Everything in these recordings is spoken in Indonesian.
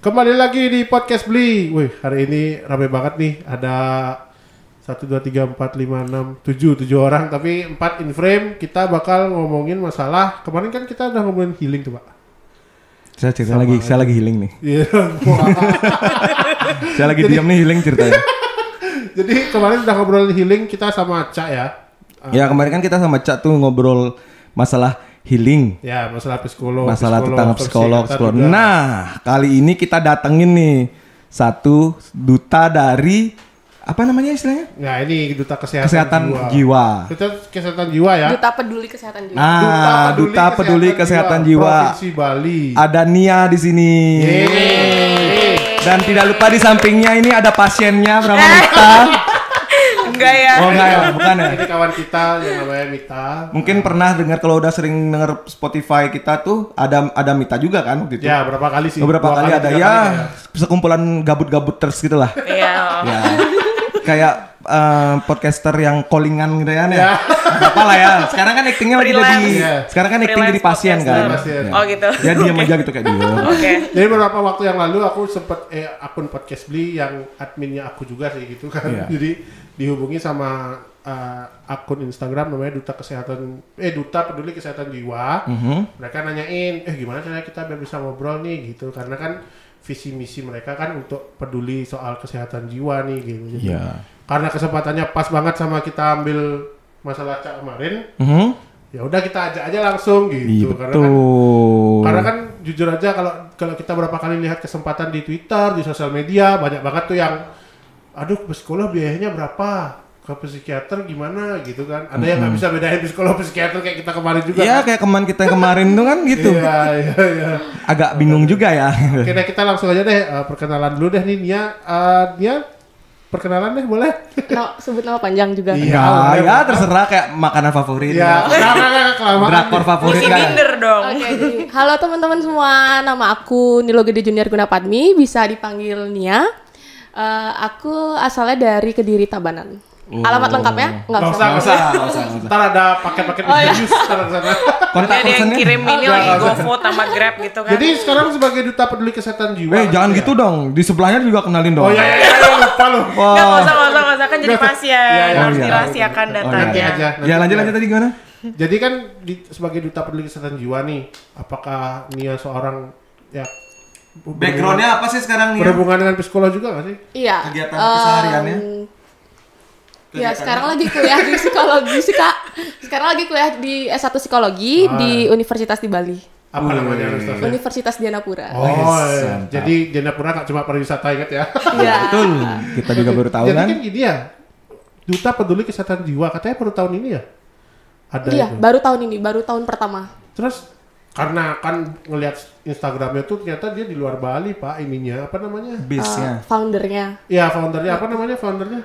Kembali lagi di podcast Bli. Wih, hari ini rame banget nih. Ada 1, 2, 3, 4, 5, 6, 7 orang. Tapi 4 in frame. Kita bakal ngomongin masalah. Kemarin kan kita udah ngomongin healing tuh Pak. Saya lagi healing nih. Iya. Saya lagi diam nih healing ceritanya. Jadi kemarin udah ngobrolin healing kita sama Cak ya. Ya kemarin kan kita sama Cak tuh ngobrol masalah healing. Ya, masalah psikolog. Masalah tentang psikolog. Nah, kali ini kita datengin nih satu duta dari apa namanya istilahnya? Nah, ini duta kesehatan jiwa. Duta kesehatan jiwa ya. Duta peduli kesehatan jiwa. Nah, duta peduli kesehatan jiwa. Provinsi Bali. Ada Nia di sini. Yeay. Dan tidak lupa di sampingnya ini ada pasiennya bernama Mita. Enggak ya. Oh enggak ya, bukan ya. Ini kawan kita yang namanya Mita. Mungkin pernah dengar kalau udah sering denger Spotify kita tuh ada Mita juga kan waktu itu. Ya, berapa kali sih? Beberapa kali ada ya, sekumpulan gabut-gabut terus gitu lah. Iya. Ya. Kayak podcaster yang callingan gitu ya. Apa lah ya. Sekarang kan actingnya lagi jadi sekarang kan acting jadi pasien kan. Ya. Oh gitu. Ya diam aja gitu kayak dia. Oke. Jadi beberapa waktu yang lalu aku sempet akun podcast Bli yang adminnya aku juga sih gitu kan. Iya. Jadi dihubungi sama akun Instagram namanya Duta Peduli Kesehatan Jiwa. Mereka nanyain, gimana caranya kita biar bisa ngobrol nih gitu. Karena kan visi misi mereka kan untuk peduli soal kesehatan jiwa nih gitu. Jadi, karena kesempatannya pas banget sama kita ambil masalah Cak kemarin. Ya udah kita ajak aja langsung gitu. Iya, karena kan jujur aja kalau kita berapa kali lihat kesempatan di Twitter, di sosial media, banyak banget tuh yang aduh ke psikolog biayanya berapa, ke psikiater gimana gitu kan. Ada yang nggak bisa bedain psikolog psikiater kayak kita kemarin juga. Iya, kan? kayak kita kemarin tuh kan gitu. Iya. Agak bingung juga ya. Oke, nah kita langsung aja deh perkenalan dulu deh nih Nia. Nia perkenalan deh boleh? Sebut nama panjang juga. Ya terserah kayak makanan favorit. Iya. Drakor favorit kan. Tinder dong. Oke, jadi halo teman-teman semua, nama aku Nilo Gede Junior Gunapadmi, bisa dipanggil Nia. Aku asalnya dari Kediri, Tabanan. Alamat lengkapnya? Nggak usah. Ntar ada paket-paket misterius ntar di sana. Kontak ada yang personnya. kirim ini lagi GoFood sama Grab gitu kan. Jadi sekarang sebagai Duta Peduli Kesehatan Jiwa. Jangan gitu dong. Di sebelahnya juga kenalin dong. Oh iya, lupa lu. Nggak usah kan jadi pasien. Harus dirahasiakan datanya. Aja. Ya lanjut tadi gimana? Jadi kan sebagai Duta Peduli Kesehatan Jiwa nih, apakah Nia seorang ya backgroundnya apa sih sekarang nih? Berhubungan dengan psikolog juga nggak sih? Iya. Kegiatan kesehariannya? Ya sekarang lagi kuliah di psikologi sih Kak. Sekarang lagi kuliah di S1 psikologi di Universitas di Bali. Apa namanya universitasnya? Universitas Dianapura. Iya. Jadi Dianapura nggak cuma pariwisata ingat ya? Iya. Betul. Kita juga baru tahu Jadi kan. kan gini ya, Duta Peduli Kesehatan Jiwa katanya baru tahun ini ya? Ada Iya, itu. baru tahun pertama. Terus karena kan ngelihat Instagramnya tuh ternyata dia di luar Bali Pak ininya apa namanya? Bisnya. Foundernya Iya foundernya apa namanya foundernya?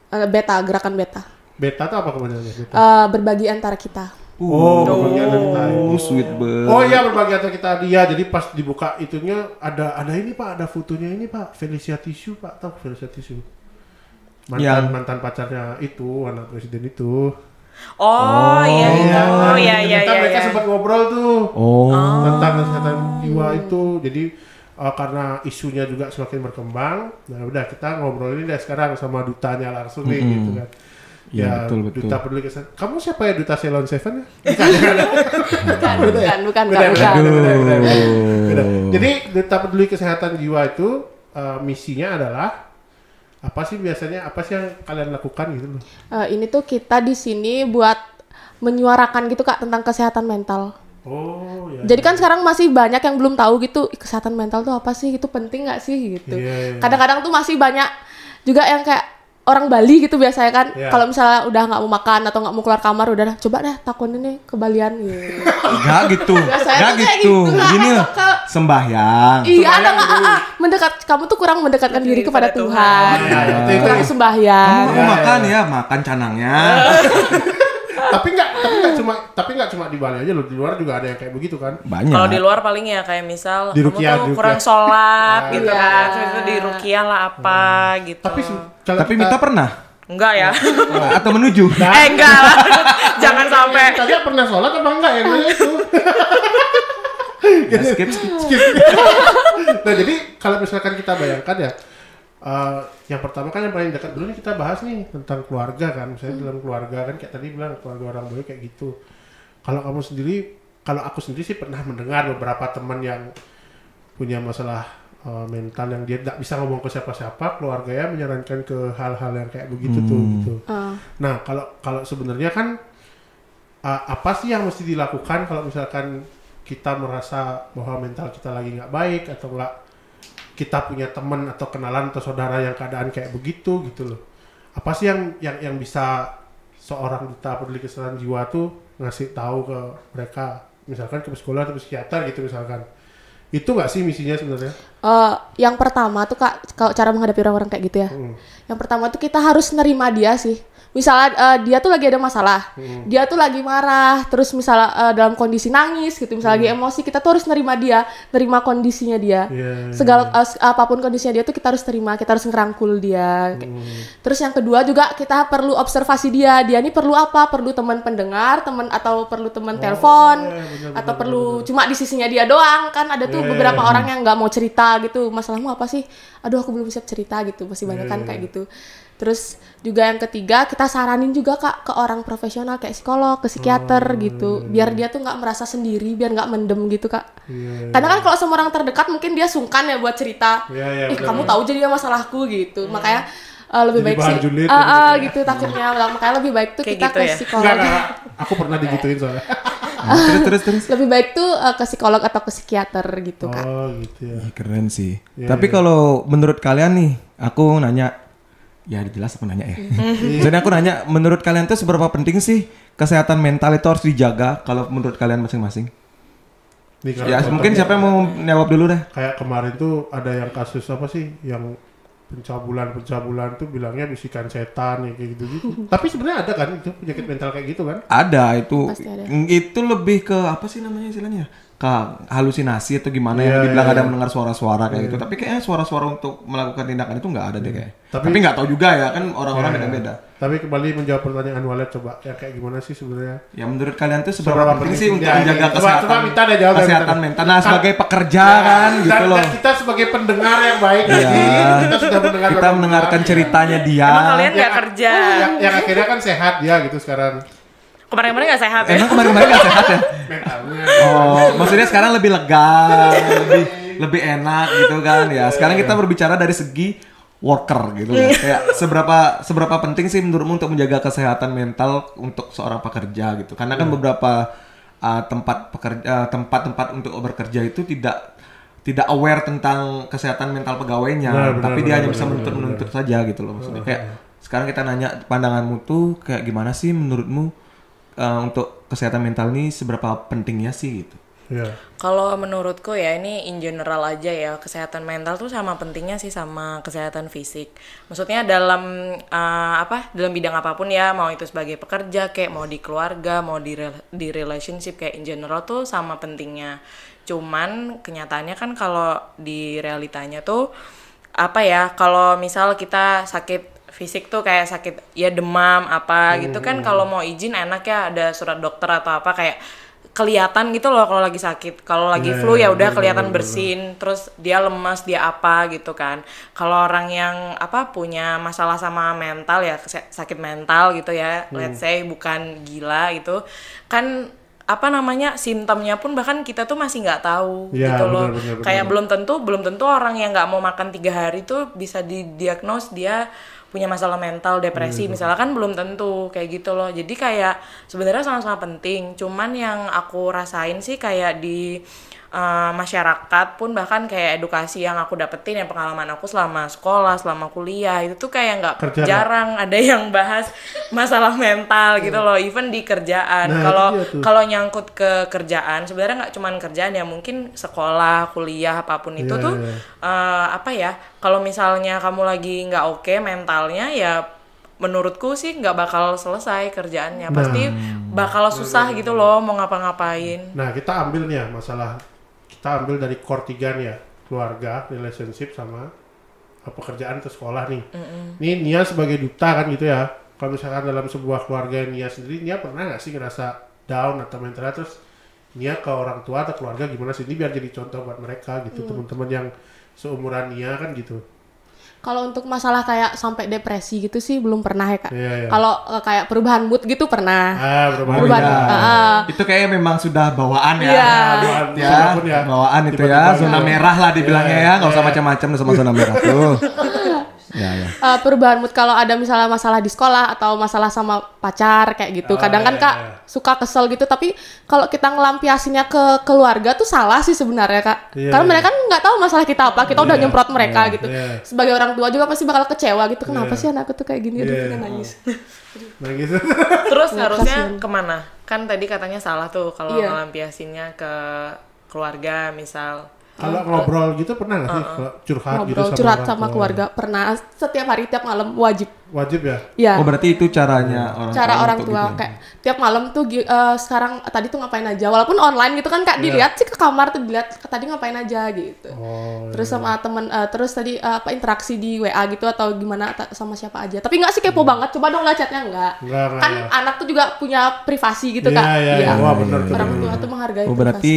Beta, gerakan Beta. Beta tuh apa kepanjangannya? Beta. Berbagi antara kita. Berbagi antara kita. Sweet banget. Oh iya berbagi antara kita dia. Jadi pas dibuka itunya ada ini Pak, ada fotonya ini Pak, Felicia Tisu Pak, tahu Felicia Tisu? Mantan pacarnya itu, anak presiden itu. Oh iya. Mereka sempat ngobrol tuh tentang kesehatan jiwa itu. Jadi karena isunya juga semakin berkembang, nah udah kita ngobrol ini deh sekarang sama dutanya langsung nih gitu kan. Ya, betul. Duta Peduli Kesehatan. Kamu siapa ya Duta Ceylon Seven ya? Bukan. Beda. Jadi Duta Peduli Kesehatan Jiwa itu misinya adalah apa sih biasanya? Apa sih yang kalian lakukan gitu loh? Ini tuh kita di sini buat menyuarakan gitu Kak tentang kesehatan mental. Oh ya. Jadi kan sekarang masih banyak yang belum tahu gitu kesehatan mental tuh apa sih, itu penting nggak sih gitu. Iya. Kadang-kadang tuh masih banyak juga yang kayak orang Bali gitu biasanya kan, kalau misalnya udah nggak mau makan atau nggak mau keluar kamar udah coba deh takon ini ke Balian gitu. Gak gitu. Gini sembahyang. Iya ada mendekat, kamu tuh kurang mendekatkan diri kepada Tuhan. Kurang sembahyang. Kamu mau makan ya, makan canangnya. tapi nggak cuma di Bali aja loh, di luar juga ada yang kayak begitu kan. Banyak. Kalau di luar paling ya kayak misal di kamu tuh kurang sholat gitu kan, terus itu di ruqyah lah apa gitu. Tapi Mita pernah? Enggak ya. Atau menuju? Enggak lah. Jangan sampai. Kalian pernah sholat apa enggak yang nanya itu? skip. Nah jadi kalau misalkan kita bayangkan ya, yang pertama kan yang paling dekat dulu nih kita bahas nih tentang keluarga kan, misalnya dalam keluarga kan kayak tadi bilang keluarga orang baik kayak gitu. Kalau kamu sendiri, kalau aku sendiri sih pernah mendengar beberapa teman yang punya masalah mental yang dia tidak bisa ngomong ke siapa-siapa, keluarganya menyarankan ke hal-hal yang kayak begitu tuh gitu. Nah kalau sebenarnya kan apa sih yang mesti dilakukan kalau misalkan kita merasa bahwa mental kita lagi nggak baik atau nggak, kita punya teman atau kenalan atau saudara yang keadaan kayak begitu gitu loh. Apa sih yang bisa seorang duta peduli kesehatan jiwa tuh ngasih tahu ke mereka, misalkan ke psikolog atau psikiater gitu misalkan. Itu nggak sih misinya sebenarnya? Yang pertama tuh Kak, kalau cara menghadapi orang-orang kayak gitu ya. Yang pertama tuh kita harus nerima dia sih. Misalnya dia tuh lagi ada masalah, dia tuh lagi marah, terus misalnya dalam kondisi nangis gitu, misalnya lagi emosi, kita tuh harus nerima dia, nerima kondisinya dia. Segala apapun kondisinya dia tuh kita harus terima, kita harus ngerangkul dia. Terus yang kedua juga kita perlu observasi dia ini perlu apa? Perlu teman pendengar, teman atau perlu teman telepon, atau perlu cuma di sisinya dia doang kan? Ada tuh beberapa orang yang nggak mau cerita gitu, masalahmu apa sih? Aduh aku belum siap cerita gitu, masih banyak kan kayak gitu. Terus juga yang ketiga kita saranin juga Kak ke orang profesional kayak psikolog, ke psikiater gitu, biar dia tuh nggak merasa sendiri, biar nggak mendem gitu Kak. Karena kan kalau sama orang terdekat mungkin dia sungkan ya buat cerita, kamu tahu jadi masalahku gitu, makanya lebih baik sih gitu takutnya, makanya lebih baik tuh kayak kita gitu ke psikolog. Enggak. Aku pernah digituin soalnya. terus. Lebih baik tuh ke psikolog atau ke psikiater gitu Kak. Oh gitu ya. Keren sih. Tapi kalau menurut kalian nih, aku nanya. Ya jelas aku nanya ya. Jadi aku nanya, menurut kalian tuh seberapa penting sih kesehatan mental itu harus dijaga kalau menurut kalian masing-masing? Ya mungkin siapa yang mau jawab dulu deh. Kayak kemarin tuh ada yang kasus apa sih yang pencabulan tuh bilangnya bisikan setan ya kayak gitu. Tapi sebenarnya ada kan itu penyakit mental kayak gitu kan? Ada itu. Pasti ada. Itu lebih ke apa sih namanya istilahnya? Halusinasi atau gimana yang dibilang ada mendengar suara-suara kayak gitu. Tapi kayaknya suara-suara untuk melakukan tindakan itu nggak ada deh kayak. Tapi nggak tahu juga ya kan orang-orang beda-beda. Tapi kembali menjawab pertanyaan Walid coba ya kayak gimana sih sebenarnya? Ya menurut kalian tuh seberapa penting sih untuk menjaga kesehatan mental? Nah sebagai pekerja kan gitu loh. Kita sebagai pendengar yang baik kita sudah mendengar. Kita mendengarkan ceritanya dia. Emang kalian nggak kerja? Yang akhirnya kan sehat dia gitu sekarang. Kemarin-kemarin nggak sehat ya? Emang kemarin-kemarin nggak sehat ya? Mentalnya. Oh, maksudnya sekarang lebih lega, lebih enak gitu kan ya. Sekarang kita berbicara dari segi worker gitu kan. Kayak seberapa penting sih menurutmu untuk menjaga kesehatan mental untuk seorang pekerja gitu? Karena kan beberapa tempat-tempat untuk bekerja itu tidak aware tentang kesehatan mental pegawainya, tapi dia hanya bisa menuntut saja gitu loh maksudnya. Kayak sekarang kita nanya pandanganmu tuh kayak gimana sih menurutmu? Untuk kesehatan mental ini seberapa pentingnya sih gitu? Kalau menurutku ya ini in general aja ya, kesehatan mental tuh sama pentingnya sih sama kesehatan fisik. Maksudnya dalam dalam bidang apapun ya, mau itu sebagai pekerja kayak mau di keluarga, mau di relationship kayak in general tuh sama pentingnya. Cuman kenyataannya kan kalau di realitanya tuh kalau misal kita sakit fisik tuh kayak sakit ya demam gitu kan, kalau mau izin enak ya ada surat dokter atau apa kayak kelihatan gitu loh kalau lagi sakit. Kalau lagi flu ya udah kelihatan bersin, terus dia lemas, dia apa gitu kan. Kalau orang yang punya masalah sama mental ya, sakit mental gitu ya, let's say bukan gila gitu kan, simptomnya pun bahkan kita tuh masih nggak tahu gitu loh. Kayak belum tentu orang yang nggak mau makan 3 hari tuh bisa didiagnos dia punya masalah mental, depresi misalnya kan belum tentu kayak gitu loh. Jadi kayak sebenarnya sama-sama penting. Cuman yang aku rasain sih kayak di masyarakat pun bahkan kayak edukasi yang aku dapetin, yang pengalaman aku selama sekolah, selama kuliah itu tuh kayak nggak jarang ada yang bahas masalah mental gitu loh, even di kerjaan. Kalau nyangkut ke kerjaan sebenarnya nggak cuman kerjaan ya, mungkin sekolah, kuliah apapun itu tuh kalau misalnya kamu lagi nggak oke mentalnya ya menurutku sih nggak bakal selesai kerjaannya, pasti bakal susah gitu loh mau ngapa-ngapain. Nah kita ambil nih ya kita ambil dari core 3 nih ya, keluarga, relationship sama pekerjaan atau sekolah nih. Nih Nia sebagai duta kan gitu ya, kalau misalkan dalam sebuah keluarga Nia sendiri, Nia pernah nggak sih ngerasa down atau mentalnya terus Nia ke orang tua atau keluarga gimana sih, ini biar jadi contoh buat mereka gitu, teman-teman yang seumuran Nia kan gitu. Kalau untuk masalah kayak sampai depresi gitu sih belum pernah ya Kak. Iya. Kalau kayak perubahan mood gitu pernah. Perubahan. Itu kayak memang sudah bawaan ya. Iya. Bawaan itu Tiba-tiba ya, zona merah lah dibilangnya ya, nggak usah macam-macam sama zona merah tuh. Perubahan mood kalau ada misalnya masalah di sekolah atau masalah sama pacar kayak gitu. Kadang kan Kak suka kesel gitu, tapi kalau kita ngelampiasinnya ke keluarga tuh salah sih sebenarnya Kak. Karena mereka kan nggak tahu masalah kita apa, kita udah nyemprot mereka gitu. Sebagai orang tua juga pasti bakal kecewa gitu. Kenapa sih anakku tuh kayak gini, aduh nangis. Nangis. Terus harusnya kemana? Kan tadi katanya salah tuh kalau ngelampiasinnya ke keluarga misal. Kalau ngobrol gitu pernah nggak sih curhat ngobrol, gitu curhat sama keluarga pernah, setiap hari tiap malam wajib ya? Iya. Oh berarti itu caranya orang tua gitu. kayak tiap malam tuh sekarang tadi tuh ngapain aja, walaupun online gitu kan Kak, dilihat sih ke kamar tuh dilihat tadi ngapain aja gitu. Terus sama temen terus tadi interaksi di WA gitu atau gimana sama siapa aja, tapi nggak sih kepo banget, coba dong lah chatnya enggak kan anak tuh juga punya privasi gitu Kak. Iya. Wah benar tuh. Orang tua tuh menghargai privasi. Berarti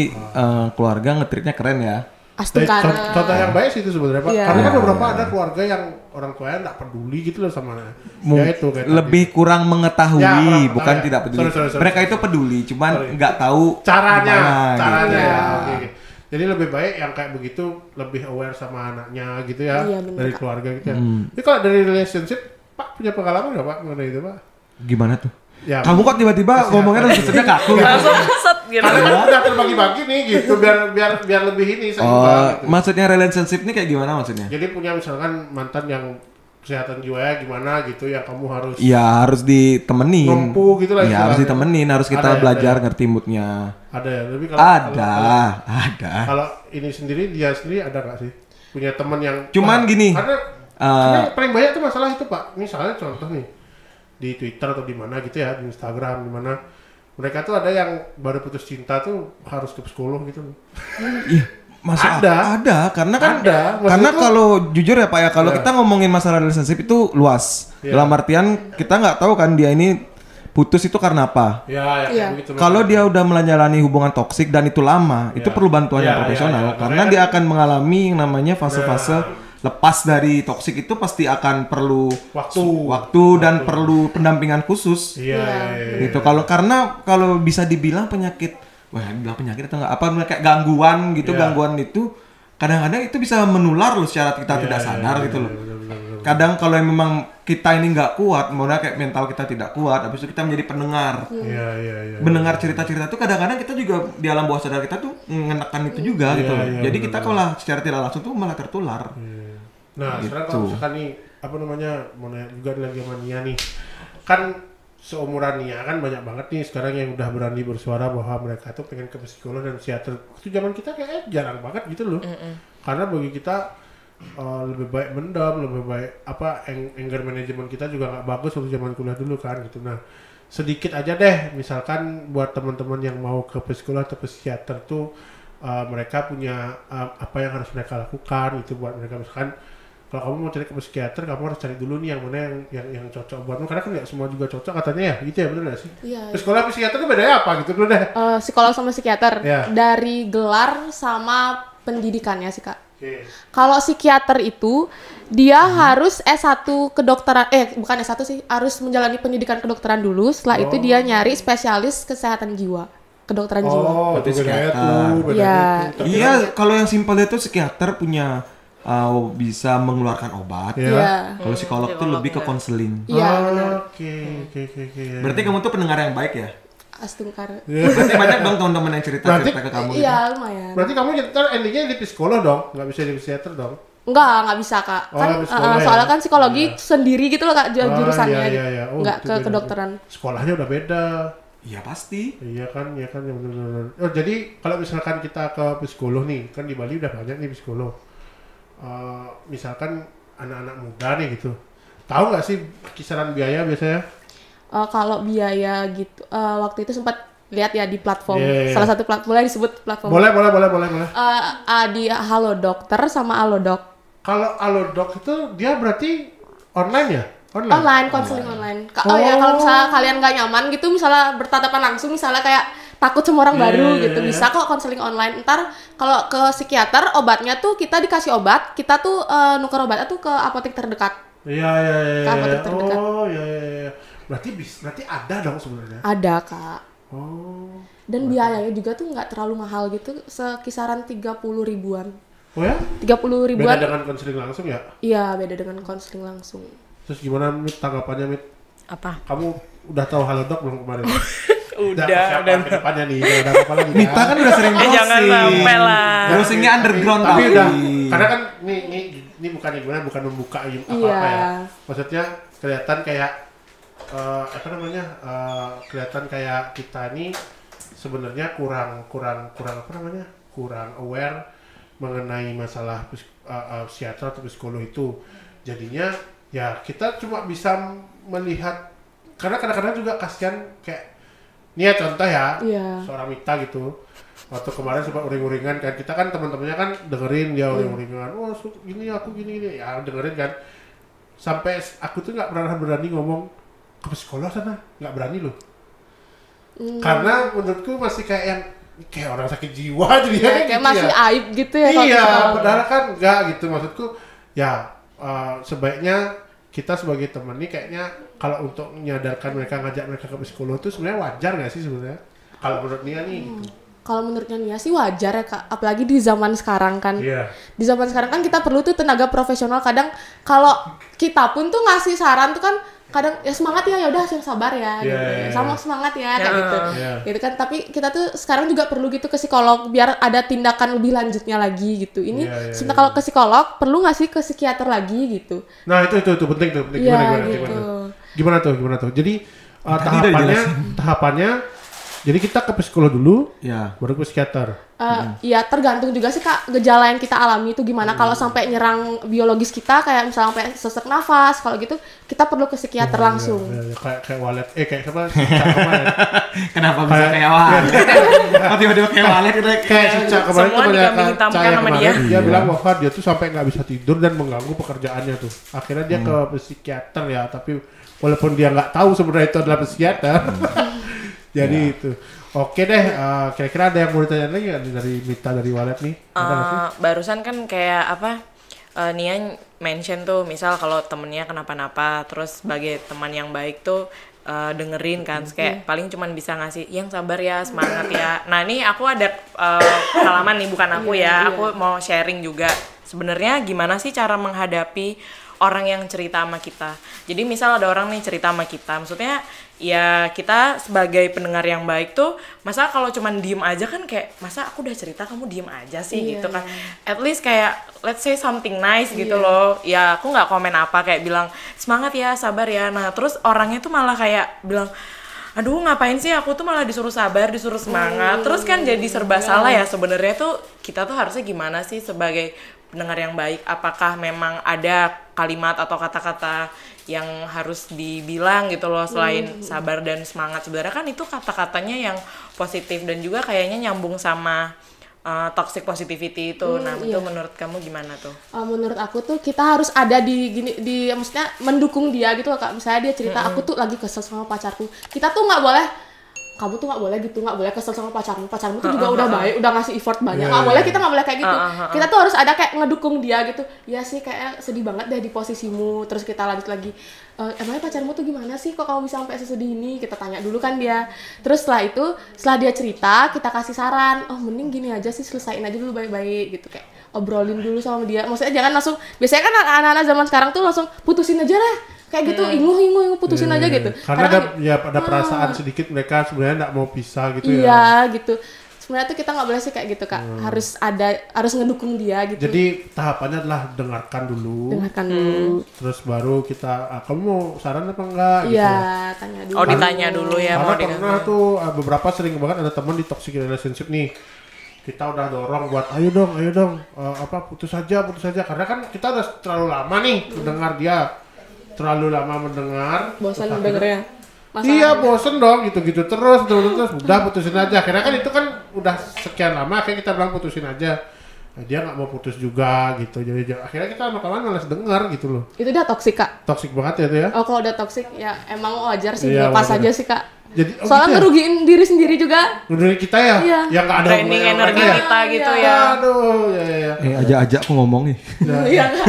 keluarga nge-treatnya keren ya. Contoh yang baik sih itu sebenarnya Pak. Karena kan beberapa ada keluarga yang orang tuanya nggak peduli gitu loh sama itu kayak lebih tadi. Kurang mengetahui, bukan tidak peduli. Sorry. Mereka itu peduli, cuman nggak tahu caranya. Gitu. Oke. Jadi lebih baik yang kayak begitu, lebih aware sama anaknya gitu ya, dari keluarga gitu ya. Jadi kalau dari relationship, Pak punya pengalaman nggak Pak mengenai itu Pak? Gimana tuh? Ya, kamu kok tiba-tiba ngomongnya relationshipnya kaku gitu? Langsung set gitu. Karena kan udah terbagi-bagi nih gitu, biar lebih ini gitu. Maksudnya relationship ini kayak gimana maksudnya? Jadi punya misalkan mantan yang kesehatan jiwanya gimana gitu, yang kamu harus harus ditemenin. Mampu gitu lah. Iya, harus ditemenin, harus kita belajar ngerti moodnya. Ada ya, tapi ada. Kalau ini sendiri, dia sendiri ada nggak sih punya teman yang cuman gini? Karena paling banyak tuh masalah itu Pak. Misalnya contoh nih di Twitter atau di mana gitu ya, di Instagram di mana mereka tuh ada yang baru putus cinta tuh harus ke psikolog gitu. Iya, masa ada karena kan karena kalau jujur ya Pak ya, kalau kita ngomongin masalah relationship itu luas. Dalam artian kita nggak tahu kan dia ini putus itu karena apa. Kalau dia udah menjalani hubungan toksik dan itu lama, itu perlu bantuan yang profesional karena dia akan mengalami yang namanya fase-fase lepas dari toksik itu pasti akan perlu waktu dan perlu pendampingan khusus. Gitu. Kalau bisa dibilang penyakit, dibilang penyakit atau enggak apa kayak gangguan gitu, gangguan itu kadang-kadang itu bisa menular loh secara kita tidak sadar gitu loh. Kadang kalau memang kita ini nggak kuat, maksudnya kayak mental kita tidak kuat, habis itu kita menjadi pendengar. Mendengar cerita-cerita itu kadang-kadang kita juga di alam bawah sadar kita tuh menekan itu juga gitu loh. Jadi kita kalau secara tidak langsung tuh malah tertular. Nah, gitu. Sekarang kalau misalkan nih, mau nanya juga lagi sama Nia nih, kan seumuran Nia kan banyak banget nih sekarang yang udah berani bersuara bahwa mereka tuh pengen ke psikolog dan psikiater. Waktu zaman kita kayaknya jarang banget gitu loh. Karena bagi kita lebih baik mendam, lebih baik anger management kita juga nggak bagus waktu zaman kuliah dulu kan gitu. Nah, sedikit aja deh, misalkan buat teman-teman yang mau ke psikolog atau psikiater tuh mereka punya apa yang harus mereka lakukan itu buat mereka. Misalkan kalau kamu mau cari ke psikiater, kamu harus cari dulu nih yang mana yang cocok buatmu, karena kan nggak semua juga cocok katanya ya, gitu ya, bener nggak sih? Iya. Psikolog psikiater itu bedanya apa gitu dulu deh? Psikolog sama psikiater dari gelar sama pendidikannya sih Kak. Kalau psikiater itu dia harus S1 kedokteran, bukan S1 sih, harus menjalani pendidikan kedokteran dulu. Setelah itu dia nyari spesialis kesehatan jiwa, kedokteran jiwa. Berarti bedanya tuh. Iya, kalau yang simpel itu psikiater punya bisa mengeluarkan obat. Kalau psikolog tuh lebih ke konseling. Oke. Berarti kamu tuh pendengar yang baik ya? Astungkar. Berarti banyak dong teman-teman yang cerita ke kamu. Iya, lumayan. Berarti kamu ntar endingnya di psikolog dong, nggak bisa di psikiater dong? Nggak bisa Kak. Soalnya kan psikologi sendiri gitu loh Kak jurusannya. Nggak ke kedokteran. Sekolahnya udah beda. Iya pasti. Iya kan ya benar-benar. Jadi kalau misalkan kita ke psikolog nih, kan di Bali udah banyak nih psikolog. Misalkan anak-anak muda nih gitu, tahu nggak sih kisaran biaya biasanya? Kalau biaya gitu, waktu itu sempat lihat ya di platform, salah satu platform, boleh disebut platform? Boleh. Di Halodoc sama Alodok. Kalau Alodok itu dia berarti online ya? Online, konseling online. Kalau misalnya kalian nggak nyaman gitu, misalnya bertatapan langsung, misalnya kayak takut sama orang baru gitu. Bisa kok konseling online. Ntar kalau ke psikiater obatnya tuh kita dikasih obat, kita tuh nuker obatnya tuh ke apotek terdekat. Iya. Ke apotek terdekat. Oh iya. Berarti ada dong sebenarnya. Ada Kak. Oh. Dan biayanya juga tuh nggak terlalu mahal gitu, sekisaran 30 ribuan. Oh ya? 30 ribuan. Beda dengan konseling langsung ya? Iya, beda dengan konseling langsung. Terus gimana Mit tanggapannya Mit? Apa? Kamu udah tahu Halodoc belum kemarin? Udah. Ke depannya nih, udah ada apa lagi? Mita kan udah sering browsing. Jangan sampai lah. Browsingnya underground tapi tapi. udah, karena kan ini bukan gimana, bukan membuka apa-apa ya. Maksudnya kelihatan kayak kelihatan kayak kita ini sebenarnya kurang apa namanya? Kurang aware mengenai masalah psikiater atau psikolog itu. Jadinya ya kita cuma bisa melihat, karena kadang-kadang juga kasihan kayak ini ya contoh ya, seorang Mita gitu. Waktu kemarin sempat uring-uringan kan, kita kan teman-temannya kan dengerin dia uring-uringan, wah gini aku gini, ya dengerin kan. Sampai aku tuh nggak pernah berani ngomong ke psikolog sana, nggak berani loh. Karena menurutku masih kayak orang sakit jiwa jadi kayak gitu masih aib gitu ya. Iya, padahal kan enggak gitu, maksudku ya sebaiknya kita sebagai teman nih kayaknya kalau untuk menyadarkan mereka, ngajak mereka ke psikolog itu sebenarnya wajar nggak sih sebenarnya? Kalau menurut Nia nih gitu. Kalau menurutnya Nia sih wajar ya Kak, apalagi di zaman sekarang kan. Di zaman sekarang kan kita perlu tuh tenaga profesional. Kadang kalau kita pun tuh ngasih saran tuh kan kadang ya semangat ya udah sabar ya gitu. Sama semangat ya kayak gitu. Gitu kan, tapi kita tuh sekarang juga perlu gitu ke psikolog biar ada tindakan lebih lanjutnya lagi gitu. Ini sebenarnya kalau ke psikolog perlu nggak sih ke psikiater lagi gitu. Nah, itu penting tuh. Gimana tuh? Jadi tahapannya jadi kita ke psikolog dulu, baru ke psikiater. Iya, tergantung juga sih Kak gejala yang kita alami itu gimana. Kalau sampai nyerang biologis kita kayak misalnya sampai sesak nafas, kalau gitu kita perlu ke psikiater langsung. Kayak walet, kayak siapa? Cicak kemarin. Kenapa bisa kayak walet? Tiba-tiba kayak walet gitu. Kayak Cicak kemarin tuh banyak hitamkan sama dia. Dia bilang bahwa dia tuh sampai nggak bisa tidur dan mengganggu pekerjaannya tuh. Akhirnya dia ke psikiater ya, tapi walaupun dia nggak tahu sebenarnya itu adalah psikiater. Jadi itu. Oke deh, kira-kira ada yang mau ditanya lagi nggak dari Mita dari Walet nih? Barusan kan kayak apa, Nia mention tuh misal kalau temennya kenapa-napa, terus sebagai teman yang baik tuh dengerin kan, kayak paling cuman bisa ngasih yang sabar ya, semangat ya. Nah ini aku ada pengalaman nih, bukan aku ya, aku mau sharing juga. Sebenarnya gimana sih cara menghadapi orang yang cerita sama kita. Jadi misal ada orang nih cerita sama kita, maksudnya ya kita sebagai pendengar yang baik tuh, masa kalau cuman diem aja kan kayak, masa aku udah cerita kamu diem aja sih gitu kan. At least kayak let's say something nice gitu loh. Ya aku nggak komen apa, kayak bilang semangat ya, sabar ya. Nah terus orangnya tuh malah kayak bilang, aduh ngapain sih aku tuh malah disuruh sabar, disuruh semangat. Terus kan jadi serba salah ya sebenarnya tuh. Kita tuh harusnya gimana sih sebagai pendengar yang baik? Apakah memang ada kalimat atau kata-kata yang harus dibilang gitu loh selain sabar dan semangat? Sebenarnya kan itu kata-katanya yang positif dan juga kayaknya nyambung sama toxic positivity itu. Nah itu menurut kamu gimana tuh? Menurut aku tuh kita harus ada di maksudnya mendukung dia gitu loh Kak. Misalnya dia cerita aku tuh lagi kesel sama pacarku, kita tuh nggak boleh, kamu tuh nggak boleh gitu, nggak boleh kesel sama pacarmu tuh juga udah baik, udah ngasih effort banyak, nggak boleh, kita nggak boleh kayak gitu. Kita tuh harus ada kayak ngedukung dia gitu. Ya sih kayak sedih banget deh di posisimu, terus kita lanjut lagi, emangnya pacarmu tuh gimana sih kok kamu bisa sampai sesedih ini, kita tanya dulu kan dia. Terus setelah dia cerita, kita kasih saran, oh mending gini aja sih, selesain aja dulu baik-baik gitu, kayak obrolin dulu sama dia. Maksudnya jangan langsung, biasanya kan anak-anak zaman sekarang tuh langsung putusin aja lah kayak gitu, inguh putusin aja gitu. Karena ada perasaan sedikit mereka sebenarnya nggak mau pisah gitu ya. Iya gitu. Sebenarnya tuh kita nggak boleh sih kayak gitu Kak. Harus ngedukung dia gitu. Jadi tahapannya adalah dengarkan dulu. Terus baru kita, kamu mau saran apa enggak? Iya, gitu. Tanya dulu. Oh ditanya dulu ya. Karena pernah tuh beberapa sering banget ada teman di toxic relationship nih. Kita udah dorong buat ayo dong, putus aja. Karena kan kita udah terlalu lama nih mendengar dia. Terlalu lama mendengar, bosan mendengarnya. Iya bosan dong, gitu terus udah putusin aja. Karena kan itu kan udah sekian lama, akhirnya kita bilang putusin aja. dia nggak mau putus juga gitu. Jadi akhirnya kita lama-lama malas dengar gitu loh. Itu udah toksik, Kak. Toksik banget ya itu ya. Oh, kalau udah toksik ya emang wajar sih, Iya, lepas wajar. aja sih, Kak. Jadi Soalnya gitu ya? ngerugiin diri sendiri juga. Menurut kita ya, Iya. yang nggak ada Draining hubungannya sama energi mereka kita gitu ya. Aduh, ya. Ajak-ajak aku ngomong nih. Iya, Kak.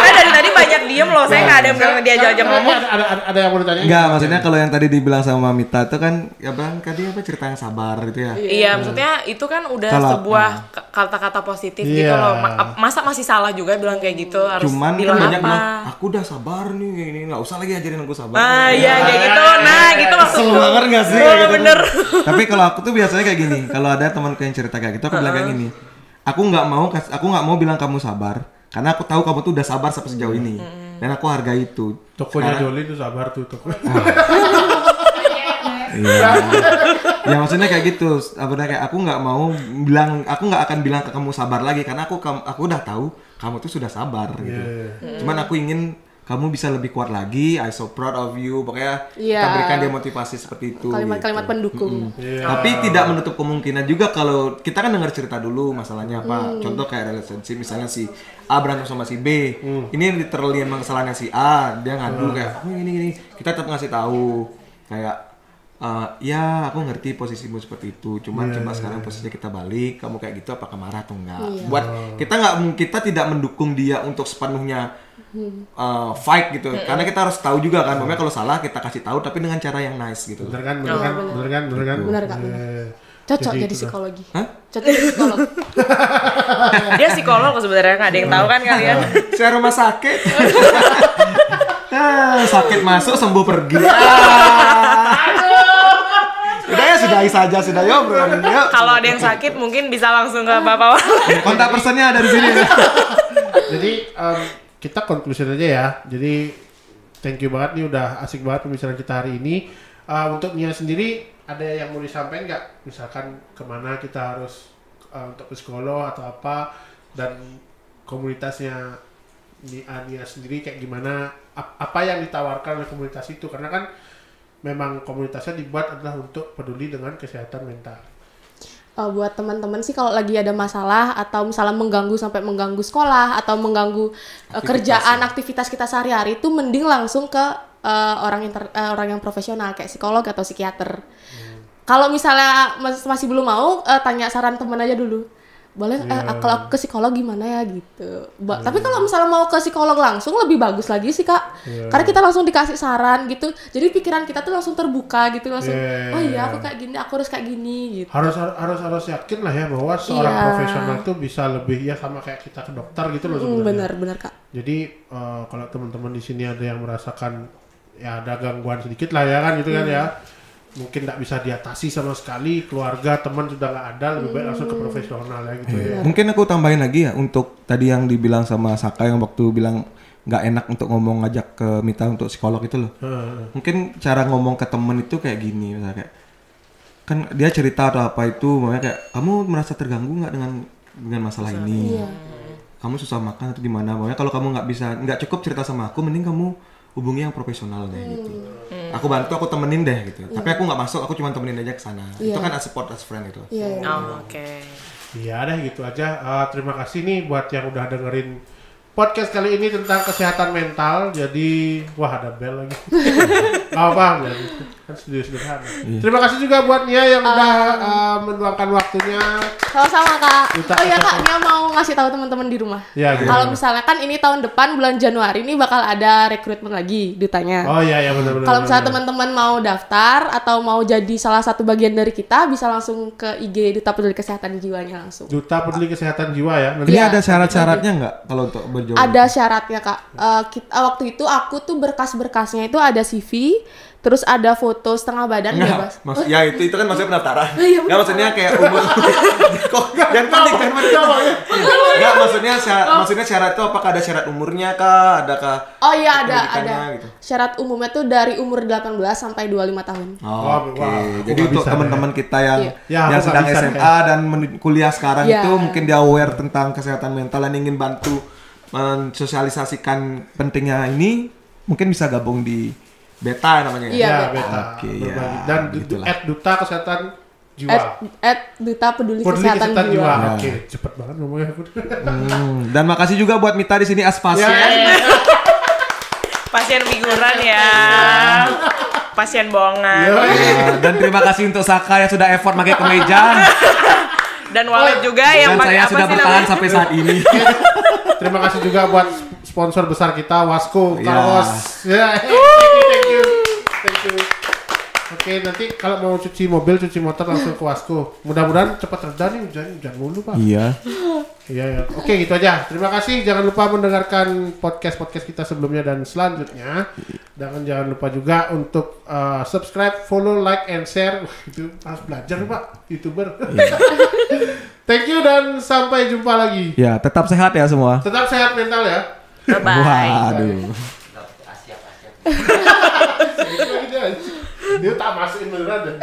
Saya dari tadi banyak diem loh, saya nggak ada yang bilang dia aja ngomong. Ada yang mau ditanya? Enggak, maksudnya kalau yang tadi dibilang sama Mita itu kan ya Bang, tadi apa cerita yang sabar gitu ya. Iya, maksudnya itu kan udah Kalau- sebuah kata-kata positif Iya. gitu loh. Masa masih salah juga bilang kayak gitu, harus Cuman kan bilang banyak apa? bilang, aku udah sabar nih kayak gini, nggak usah lagi ajarin aku sabar. Ah iya kayak gitu, nah gitu maksudku. Kesel banget nggak sih? Oh, Kayak gitu. bener. Tapi kalau aku tuh biasanya kayak gini, kalau ada temanku yang cerita kayak gitu, aku bilang kayak gini, aku nggak mau bilang kamu sabar, karena aku tahu kamu tuh udah sabar sampai sejauh ini, dan aku hargai itu. Tokonya Sekarang- Jolin tuh sabar tuh toko. Iya. Ya maksudnya kayak gitu. Sebenarnya kayak aku nggak akan bilang ke kamu sabar lagi karena aku udah tahu kamu tuh sudah sabar gitu. Cuman aku ingin kamu bisa lebih kuat lagi. I so proud of you. Pokoknya Iya. kita berikan dia motivasi seperti itu. Kalimat-kalimat gitu. pendukung. Tapi tidak menutup kemungkinan juga kalau kita kan dengar cerita dulu masalahnya apa. Contoh kayak relationship misalnya si A berantem sama si B. Ini literally emang kesalahannya si A. Dia ngadu kayak gini. Kita tetap ngasih tahu kayak ya aku ngerti posisimu seperti itu. Cuman coba sekarang posisinya kita balik. Kamu kayak gitu apakah marah atau enggak? Buat kita tidak mendukung dia untuk sepenuhnya fight gitu. Karena kita harus tahu juga kan. Makanya kalau salah kita kasih tahu tapi dengan cara yang nice gitu. Bener kan? Bener, Kak. Cocok jadi psikologi. Hah? Cocok jadi psikolog. Dia psikolog sebenarnya, nggak ada yang tahu kan kalian. Saya rumah sakit. Sakit masuk sembuh pergi. Udah ya sudahi saja sudah ya bro. Kalau ada yang sakit mungkin bisa langsung ke Bapak. Kontak personnya ada di sini. Jadi kita conclusion aja ya. Jadi thank you banget nih udah asik banget pembicaraan kita hari ini. Untuk Nia sendiri ada yang mau disampaikan nggak? Misalkan kemana kita harus untuk psikolog atau apa dan komunitasnya Nia sendiri kayak gimana? Apa yang ditawarkan oleh komunitas itu? Karena kan memang komunitasnya dibuat adalah untuk peduli dengan kesehatan mental. Buat teman-teman sih kalau lagi ada masalah atau misalnya sampai mengganggu sekolah atau mengganggu kerjaan aktivitas kita sehari-hari itu mending langsung ke orang yang profesional kayak psikolog atau psikiater. Kalau misalnya masih belum mau tanya saran teman aja dulu. Boleh kalau ke psikolog gimana ya gitu. Tapi kalau misalnya mau ke psikolog langsung lebih bagus lagi sih Kak. Karena kita langsung dikasih saran gitu. Jadi pikiran kita tuh langsung terbuka gitu langsung. Oh iya aku kayak gini, aku harus kayak gini gitu. Harus yakin lah ya bahwa seorang profesional tuh bisa lebih ya sama kayak kita ke dokter gitu loh sebenarnya. Benar Kak. Jadi kalau teman-teman di sini ada yang merasakan ya ada gangguan sedikit lah ya kan gitu kan ya. Mungkin nggak bisa diatasi sama sekali, keluarga, teman sudah nggak ada, lebih baik langsung ke profesional ya gitu ya. Mungkin aku tambahin lagi ya untuk tadi yang dibilang sama Saka yang waktu bilang nggak enak untuk ngomong ngajak ke Mita untuk psikolog itu loh. Mungkin cara ngomong ke temen itu kayak gini, misalnya kayak kan dia cerita atau apa itu, makanya kayak kamu merasa terganggu nggak dengan masalah ini? Kamu susah makan atau gimana? Makanya kalau kamu nggak cukup cerita sama aku, mending kamu hubungi yang profesional deh gitu. Aku bantu, aku temenin deh gitu. Tapi aku nggak masuk, aku cuma temenin aja ke sana. Itu kan as support as friend gitu. Oke. Iya deh gitu aja. Terima kasih nih buat yang udah dengerin podcast kali ini tentang kesehatan mental. Jadi wah ada bel lagi. Gak apa jadi kan sederhana. Terima kasih juga buat Nia yang udah meluangkan waktunya. Sama-sama Kak. Duta Kak, kesehatan. Nia mau ngasih tahu teman-teman di rumah. Ya, gitu. Kalau misalnya kan ini tahun depan bulan Januari ini bakal ada rekrutmen lagi dutanya. Oh iya benar-benar. Kalau misalnya teman-teman mau daftar atau mau jadi salah satu bagian dari kita, bisa langsung ke IG Duta Peduli Kesehatan Jiwanya langsung. Duta Peduli Kesehatan Jiwa ya. Nanti Ini Iya. ada syarat-syaratnya nggak kalau untuk berjodoh? Ada syaratnya Kak. Waktu itu aku tuh berkas-berkasnya itu ada CV, terus ada foto setengah badan bebas. Ya itu kan maksudnya pendaftaran. Iya, Nggak maksudnya kayak umur. Kok jangan panik ya. Nggak maksudnya syarat itu apakah ada syarat umurnya kah? Adakah? Oh iya ada. pendidikannya gitu? Syarat umumnya tuh dari umur 18 sampai 25 tahun. Oke. Wah, Jadi aku untuk bisa, teman-teman kita yang Ya, yang aku sedang nggak bisa, SMA dan kuliah sekarang Ya. itu mungkin dia aware tentang kesehatan mental dan ingin bantu mensosialisasikan pentingnya ini, mungkin bisa gabung di Beta namanya ya. Iya, Beta. Oke, Berbagi. ya, Dan begitulah. @duta kesehatan Jiwa. @duta peduli Peduli kesehatan jiwa. jiwa. Oke, cepet banget ngomongnya. Dan makasih juga buat Mita di sini as pasien. Pasien figuran ya. Pasien bohongan. Dan terima kasih untuk Saka yang sudah effort pakai kemeja. Dan Walid juga yang Dan saya sudah bertahan sampai saat ini. Terima kasih juga buat sponsor besar kita Wasco Kaos. Thank you. Oke, nanti kalau mau cuci mobil, cuci motor langsung ke Wasco. Mudah-mudahan cepat reda nih hujan mulu, Pak. Iya. Iya. Oke, gitu aja. Terima kasih. Jangan lupa mendengarkan podcast kita sebelumnya dan selanjutnya. Dan jangan lupa juga untuk subscribe, follow, like, and share. Itu harus belajar, Pak. YouTuber. Thank you dan sampai jumpa lagi. Ya, tetap sehat ya semua. Tetap sehat mental ya. Bye-bye. Waduh. Dia tak masukin beneran deh.